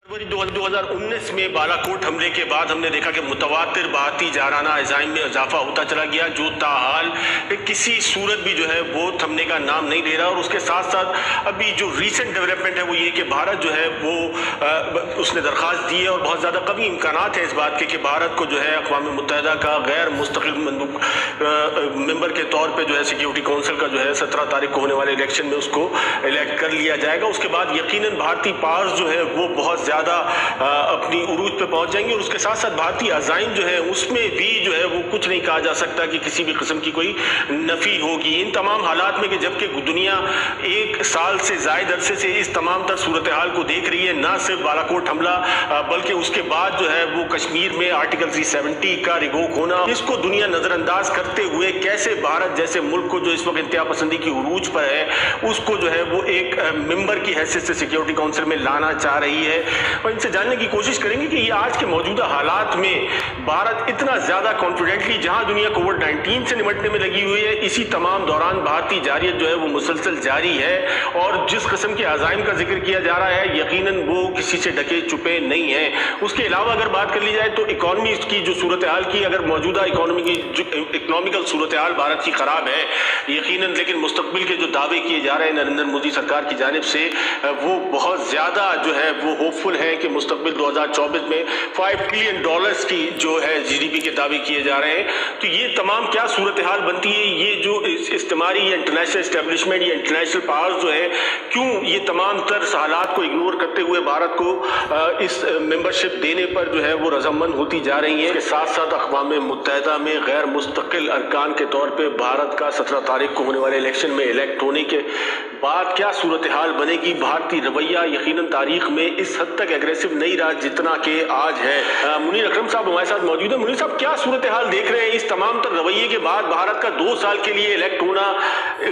फरवरी 2019 में बालाकोट हमले के बाद हमने देखा कि मुतवातिर भारतीय जाराना अज़ाइम में इजाफा होता चला गया, जो ताहाल किसी सूरत भी जो है वो थमने का नाम नहीं ले रहा। और उसके साथ साथ अभी जो रीसेंट डेवलपमेंट है वो ये कि भारत जो है वो उसने दरख्वास्त दी है और बहुत ज़्यादा कभी इम्कानात है इस बात के कि भारत को जो है अक़वाम मुत्तहिदा का गैर मुस्तकिल मेंबर के तौर पर जो है सिक्योरिटी काउंसिल का जो है 17 तारीख को होने वाले इलेक्शन में उसको इलेक्ट कर लिया जाएगा। उसके बाद यकीनन भारतीय पावर्स जो है वो बहुत ज़्यादा अपनी उरूज पे पहुंच जाएंगे। और उसके साथ साथ भारतीय अज़ाइम जो है उसमें भी जो है वो कुछ नहीं कहा जा सकता कि किसी भी किस्म की कोई नफ़ी होगी। इन तमाम हालात में कि जबकि दुनिया एक साल से ज़ायद अरसे से इस तमाम तर सूरत हाल को देख रही है, ना सिर्फ बालाकोट हमला बल्कि उसके बाद जो है वो कश्मीर में आर्टिकल 370 का रिवोक होना, इसको दुनिया नज़रअंदाज करते हुए कैसे भारत जैसे मुल्क को जो इस वक्त इंतहा पसंदी की उरूज पर है उसको जो है वो एक मेंबर की हैसियत से सिक्योरिटी काउंसिल में लाना चाह रही है। और इनसे जानने की कोशिश करेंगे कि ये आज के मौजूदा हालात में भारत इतना ज़्यादा कॉन्फिडेंटली, जहां दुनिया कोविड-19 से निपटने में लगी हुई है, इसी तमाम दौरान भारतीय जारियत जो है वो मुसलसल जारी है। और जिस किस्म के अज़ाइम का जिक्र किया जा रहा है यकीनन वो किसी से ढके छुपे नहीं है। उसके अलावा अगर बात कर ली जाए तो इकॉनमी की जो सूरत हाल की, अगर मौजूदा इकॉनमी की जो इकनॉमिकल सूरत हाल भारत की ख़राब है यकीनन, लेकिन मुस्तकबिल के जो दावे किए जा रहे हैं नरेंद्र मोदी सरकार की जानिब से वो बहुत ज़्यादा जो है वो होपफुल है कि मुस्तकबिल 2024 में $5 ट्रिलियन की जो है GDP के दावे किए जा रहे हैं। तो ये तमाम क्या सूरत हाल बनती है, ये जो इस्तेमारी या इंटरनेशनल इस्टेब्लिशमेंट या इंटरनेशनल पावर्स जो है क्यों ये तमाम तर हालात को इग्नोर करते हुए भारत को इस मेंबरशिप देने पर जो है वो रजामंद होती जा रही है। इसके साथ साथ अक़वाम मुत्तहिदा में गैर मुस्तकिल अरकान के तौर पर भारत का 17 तारीख को होने वाले इलेक्शन में इलेक्ट होने के बाद क्या सूरत हाल बनेगी। भारतीय रवैया यकीनन तारीख में इस हद तक एग्रेसिव नहीं रहा जितना कि आज है। मुनीर अकरम साहब हमारे साथ मौजूद है। मुनीर साहब, क्या सूरत हाल देख रहे हैं इस तमाम तर रवैये के बाद भारत का 2 साल के लिए इलेक्ट होना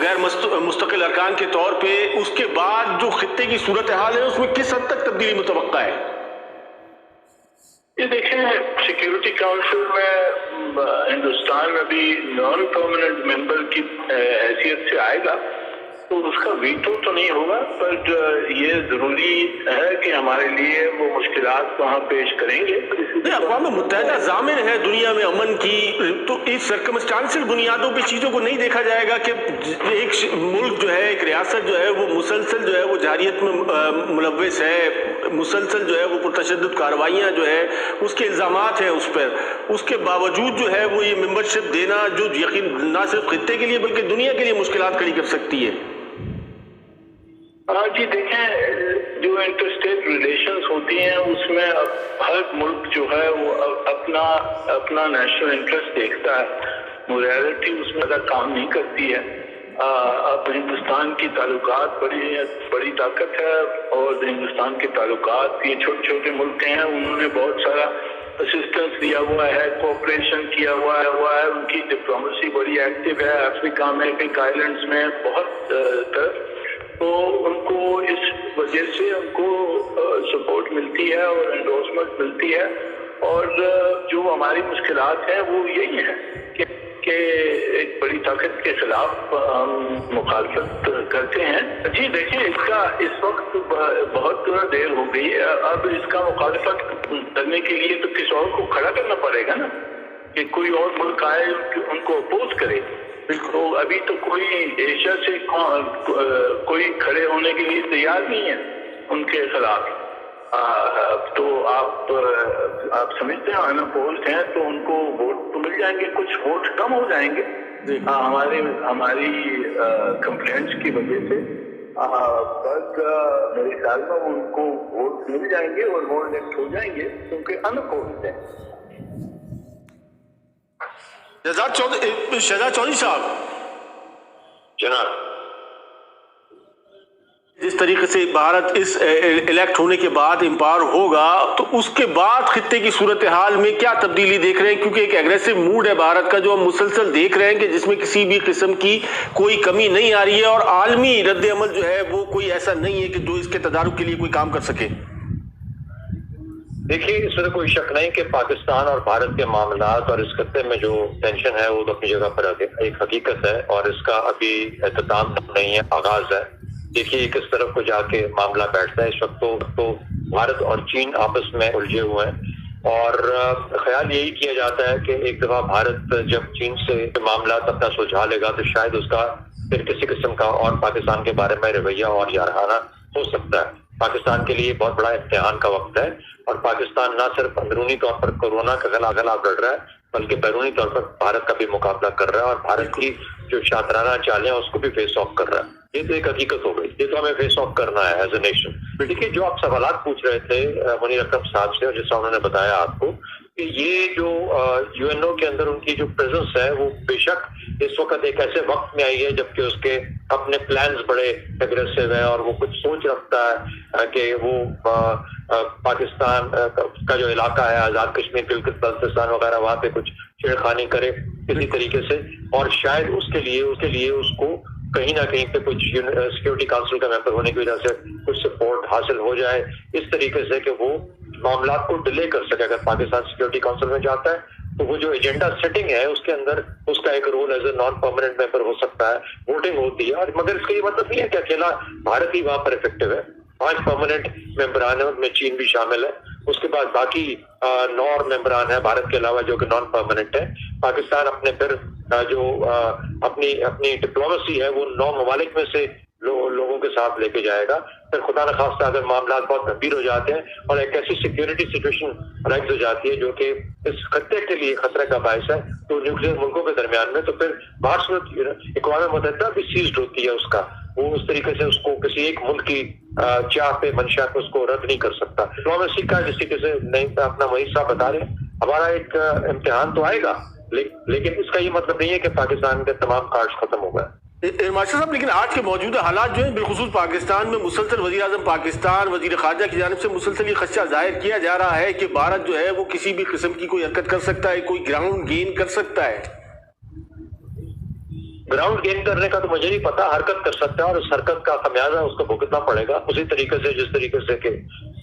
गैर मुस्तकिल अरकान के तौर पे, उसके बाद जो खित्ते की सूरत हाल है उसमें किस हद तक तब्दीली मुतवक्का है? ये देखें, सिक्योरिटी काउंसिल में हिंदुस्तान अभी नॉन परमानेंट मेंबर की हैसियत से आएगा तो उसका वीटो तो नहीं होगा, पर ये जरूरी है कि हमारे लिए वो मुश्किलात वहाँ पेश करेंगे। अक़वाम मुत्तहिदा ज़ामिन है दुनिया में अमन की, तो इस सर्कमस्टांसियल बुनियादों पे चीज़ों को नहीं देखा जाएगा कि एक मुल्क जो है, एक रियासत जो है वो मुसलसल जो है वो जारियत में मुलव्वस है, मुसलसल जो है वो पुरतशद्दुद कार्रवाइयाँ जो है उसके इल्ज़ामात हैं उस पर, उसके बावजूद जो है वो ये मेंबरशिप देना जो यकीन ना सिर्फ खित्ते के लिए बल्कि दुनिया के लिए मुश्किलात खड़ी कर सकती है। हाँ जी, देखें, जो इंटरस्टेट रिलेशंस होती हैं उसमें हर मुल्क जो है वो अपना नेशनल इंटरेस्ट देखता है, मोरालिटी उसमें ज़्यादा काम नहीं करती है। अब हिंदुस्तान की ताल्लुकात बड़ी ताकत है और हिंदुस्तान के ताल्लुकात, ये छोटे छोटे मुल्क हैं, उन्होंने बहुत सारा असिस्टेंस दिया हुआ है, कोऑपरेशन किया हुआ है, उनकी डिप्लोमेसी बड़ी एक्टिव है अफ्रीका में, पिक आइलैंड्स में, बहुत तरफ। तो उनको इस वजह से उनको सपोर्ट मिलती है और एंडोर्समेंट मिलती है। और जो हमारी मुश्किलात हैं वो यही है कि एक बड़ी ताकत के खिलाफ हम मुखालफत करते हैं। जी देखें, इसका इस वक्त बहुत देर हो गई है, अब इसका मुखालफत करने के लिए तो किसी और को खड़ा करना पड़ेगा ना, कि कोई और मुल्क आए उनको अपोज करे। तो अभी तो कोई एशिया से कोई खड़े होने के लिए तैयार नहीं है उनके खिलाफ। तो आप समझते हैं अनअपोज्ड हैं तो उनको वोट तो मिल जाएंगे, कुछ वोट कम हो जाएंगे हमारी कंप्लेंट्स की वजह से, बट मेरे ख्याल में उनको वोट मिल जाएंगे और वो इलेक्ट हो जाएंगे क्योंकि अनअपोज्ड हैं। शहजाद चौधरी साहब, जनाब, जिस तरीके से भारत इस इलेक्ट होने के बाद इम्पावर होगा तो उसके बाद खित्ते की सूरत हाल में क्या तब्दीली देख रहे हैं? क्योंकि एक एग्रेसिव मूड है भारत का जो हम मुसलसल देख रहे हैं कि जिसमें किसी भी किस्म की कोई कमी नहीं आ रही है और आलमी रद्द अमल जो है वो कोई ऐसा नहीं है कि जो इसके तदारुक के लिए कोई काम कर सके। देखिए, इसमें कोई शक नहीं कि पाकिस्तान और भारत के मामलात और इस खत्ते में जो टेंशन है वो तो अपनी जगह पर एक हकीकत है और इसका अभी एहतमाम नहीं है, आगाज है। देखिए किस तरफ को जाके मामला बैठता है। इस वक्त तो भारत और चीन आपस में उलझे हुए हैं और ख्याल यही किया जाता है कि एक दफा भारत जब चीन से मामला अपना सुलझा लेगा तो शायद उसका फिर किसी किस्म का और पाकिस्तान के बारे में रवैया और याराना हो सकता है। पाकिस्तान के लिए बहुत बड़ा इम्तिहान का वक्त है और पाकिस्तान न सिर्फ अंदरूनी तौर पर कोरोना का गला लड़ रहा है बल्कि बैरूनी तौर पर भारत का भी मुकाबला कर रहा है और भारत की जो शातराना चालें हैं उसको भी फेस ऑफ कर रहा है। ये तो एक हकीकत हो गई, ये तो हमें फेस ऑफ करना है एज ए नेशन। देखिए, जो आप सवालात पूछ रहे थे मुनीर अकरम साहब से और जिसका उन्होंने बताया आपको कि ये जो यूएनओ के अंदर उनकी जो प्रेजेंस है वो बेशक इस वक्त एक ऐसे वक्त में आई है जबकि उसके अपने प्लान्स बड़े एग्रेसिव है और वो कुछ सोच रखता है कि वो पाकिस्तान का जो इलाका है आजाद कश्मीर, गिलगित बल्तिस्तान वगैरह वहां पे कुछ छेड़खानी करे किसी तरीके से और शायद उसके लिए उसको कहीं ना कहीं पे कुछ सिक्योरिटी काउंसिल का मेंबर होने की वजह से कुछ सपोर्ट हासिल हो जाए इस तरीके से कि वो मामला को डिले कर सके। अगर पाकिस्तान सिक्योरिटी काउंसिल में जाता है तो वो जो एजेंडा सेटिंग है उसके अंदर उसका एक role as a non permanent member हो सकता है, वोटिंग होती है। और मगर इसका ये मतलब नहीं है कि अकेला भारत ही वहां पर इफेक्टिव है। 5 परमानेंट मेंबरान है, उनमें चीन भी शामिल है। उसके बाद बाकी 9 मेंबरान है भारत के अलावा जो कि नॉन परमानेंट है। पाकिस्तान अपने फिर जो अपनी डिप्लोमेसी है वो 9 ममालिक में से लोगों के साथ लेके जाएगा। फिर खुदा न खास्ता अगर मामला बहुत गंभीर हो जाते हैं और एक ऐसी सिक्योरिटी सिचुएशन राइज हो जाती है जो कि इस खत्ते के लिए खतरे का बायस है तो न्यूक्लियर मुल्कों के दरमियान में तो फिर बाहर अक़वाम मुत्तहिदा भी सीज्ड होती है उसका। वो उस तरीके से उसको किसी एक मुल्क की चाह पे मंशा पे उसको रद्द नहीं कर सकता। डिप्लोमेसी का जिस तरीके से नहीं अपना वही साहब बता रहे हमारा एक इम्तिहान तो आएगा लेकिन इसका ये मतलब नहीं है कि पाकिस्तान के तमाम कार्ड्स खत्म हो गए। मास्टर साहब, लेकिन आज के मौजूदा हालात जो है बिलखुसूस पाकिस्तान में मुसलसल वज़ीर आज़म पाकिस्तान वज़ीर ख़ारजा की जानिब से मुसलसल ये खदशा जाहिर किया जा रहा है कि भारत जो है वो किसी भी किस्म की कोई हरकत कर सकता है, कोई ग्राउंड गेन कर सकता है। ग्राउंड गेन करने का तो मुझे नहीं पता, हरकत कर सकता है और उस हरकत का खमियाजा उसको भुगतना पड़ेगा उसी तरीके से जिस तरीके से कि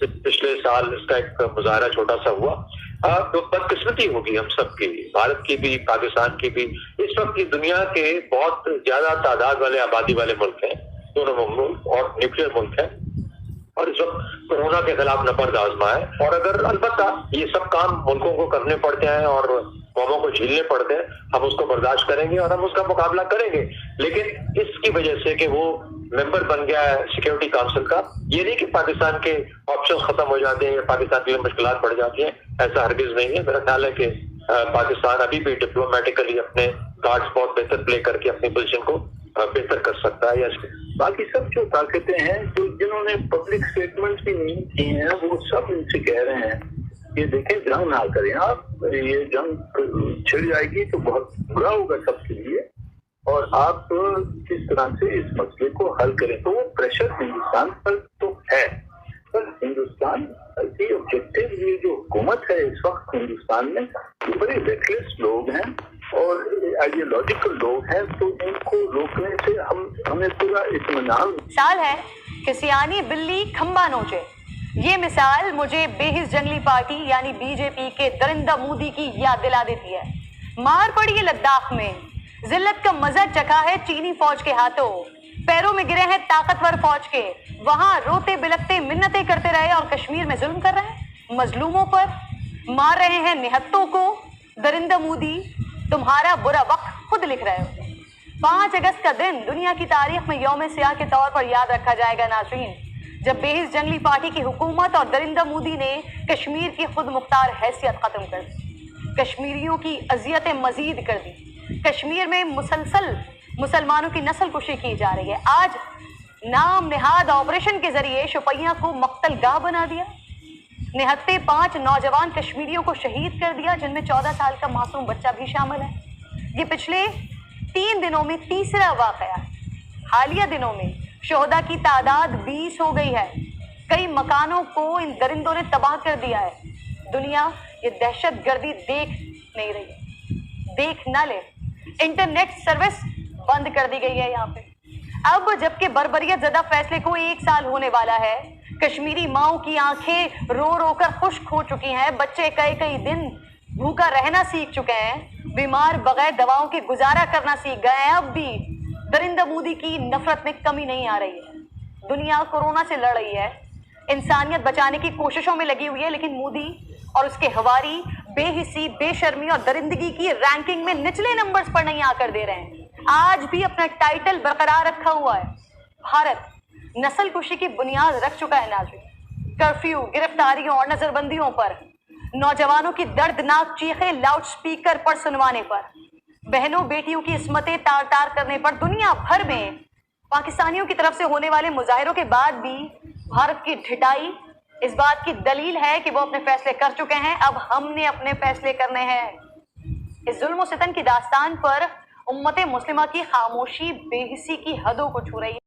पिछले साल इसका एक मुजाहरा छोटा सा हुआ। तो बदकिस्मती होगी हम सब की, भारत की भी पाकिस्तान की भी। इस वक्त की दुनिया के बहुत ज्यादा तादाद वाले आबादी वाले मुल्क हैं, दोनों मुल्क और न्यूक्लियर मुल्क हैं और इस वक्त कोरोना के खिलाफ नबर्द आजमा है। और अगर अलबत्ता ये सब काम मुल्कों को करने पड़ते हैं और कौमों को झेलने पड़ते हैं, हम उसको बर्दाश्त करेंगे और हम उसका मुकाबला करेंगे। लेकिन इसकी वजह से कि वो मेंबर बन गया है सिक्योरिटी काउंसिल का, ये नहीं कि पाकिस्तान के ऑप्शन खत्म हो जाते हैं या पाकिस्तान के लिए मुश्किलात बढ़ जाती हैं, ऐसा हरगिज नहीं है। मेरा ख्याल है कि पाकिस्तान अभी भी डिप्लोमेटिकली अपने कार्ड्स बहुत बेहतर प्ले करके अपनी पोजीशन को बेहतर कर सकता है। बाकी सब जो ताकतें हैं जो जिन्होंने पब्लिक स्टेटमेंट्स भी नहीं किए हैं वो सब इनसे कह रहे हैं ये देखें जंग ना करें आप, ये जंग छिड़ जाएगी तो बहुत बुरा होगा सबके लिए और आप किस तरह से इस मसले को हल करें। तो वो प्रेशर हिंदुस्तान पर तो है, पर हिंदुस्तान की ऑब्जेक्टिव ये जो हुकूमत है इस वक्त हिंदुस्तान में बड़े रेकलेस लोग हैं और आइडियोलॉजिकल लोग हैं, तो इनको रोकने से हमें पूरा इत्मीनान। साल है कि सियानी बिल्ली खंबा नोचे, ये मिसाल मुझे बेहिस जंगली पार्टी यानी बीजेपी के दरिंदा मोदी की याद दिला देती है। मार पड़ी है लद्दाख में, जिल्लत का मजा चखा है चीनी फौज के हाथों, पैरों में गिरे हैं ताकतवर फौज के, वहां रोते बिलखते मिन्नतें करते रहे और कश्मीर में जुल्म कर रहे हैं मजलूमों पर, मार रहे हैं निहत्तों को। दरिंदा मोदी तुम्हारा बुरा वक्त खुद लिख रहे हो। 5 अगस्त का दिन दुनिया की तारीख में यौम सियाह के तौर पर याद रखा जाएगा नाज़रीन, जब बेहिस जंगली पार्टी की हुकूमत और दरिंदा मोदी ने कश्मीर की खुद मुख्तार हैसियत खत्म कर दी, कश्मीरियों की अजियतें मजीद कर दी, कश्मीर में मुसलसल मुसलमानों की नस्ल कुशी की जा रही है। आज नाम निहाद ऑपरेशन के जरिए शुपैया को मक्तलगाह बना दिया, निहत्ते 5 नौजवान कश्मीरियों को शहीद कर दिया जिनमें 14 साल का मासूम बच्चा भी शामिल है। ये पिछले 3 दिनों में तीसरा वाकया है। हालिया दिनों में शोहदा की तादाद 20 हो गई है। कई मकानों को इन दरिंदों ने तबाह कर दिया है। दुनिया ये दहशतगर्दी देख नहीं रही, देख ना ले। इंटरनेट सर्विस बंद कर दी गई है यहाँ पे। अब जबकि बर्बरियत ज़दा फैसले को 1 साल होने वाला है, कश्मीरी माओं की आंखें रो रो कर खुश्क हो चुकी हैं, बच्चे कई दिन भूखा रहना सीख चुके हैं, बीमार बगैर दवाओं के गुजारा करना सीख गए हैं। अब भी दरिंदा मोदी की नफरत में कमी नहीं आ रही है। दुनिया कोरोना से लड़ रही है, इंसानियत बचाने की कोशिशों में लगी हुई है, लेकिन मोदी और उसके हवारी बेहिसी, बेशर्मी और दरिंदगी की रैंकिंग में निचले नंबर्स पर नहीं आकर दे रहे हैं। आज भी अपना टाइटल बरकरार रखा हुआ है। भारत नस्ल कुशी की बुनियाद रख चुका है नाज़रीन। कर्फ्यू, गिरफ्तारियों और नजरबंदियों पर, नौजवानों की दर्दनाक चीखें लाउड स्पीकर पर सुनवाने पर, बहनों बेटियों की इस्मतें तार तार करने पर, दुनिया भर में पाकिस्तानियों की तरफ से होने वाले मुजाहिरों के बाद भी भारत की ढिठाई इस बात की दलील है कि वो अपने फैसले कर चुके हैं। अब हमने अपने फैसले करने हैं। इस जुल्म और सितम की दास्तान पर उम्मत मुस्लिमा की खामोशी बेहिसी की हदों को छू रही है।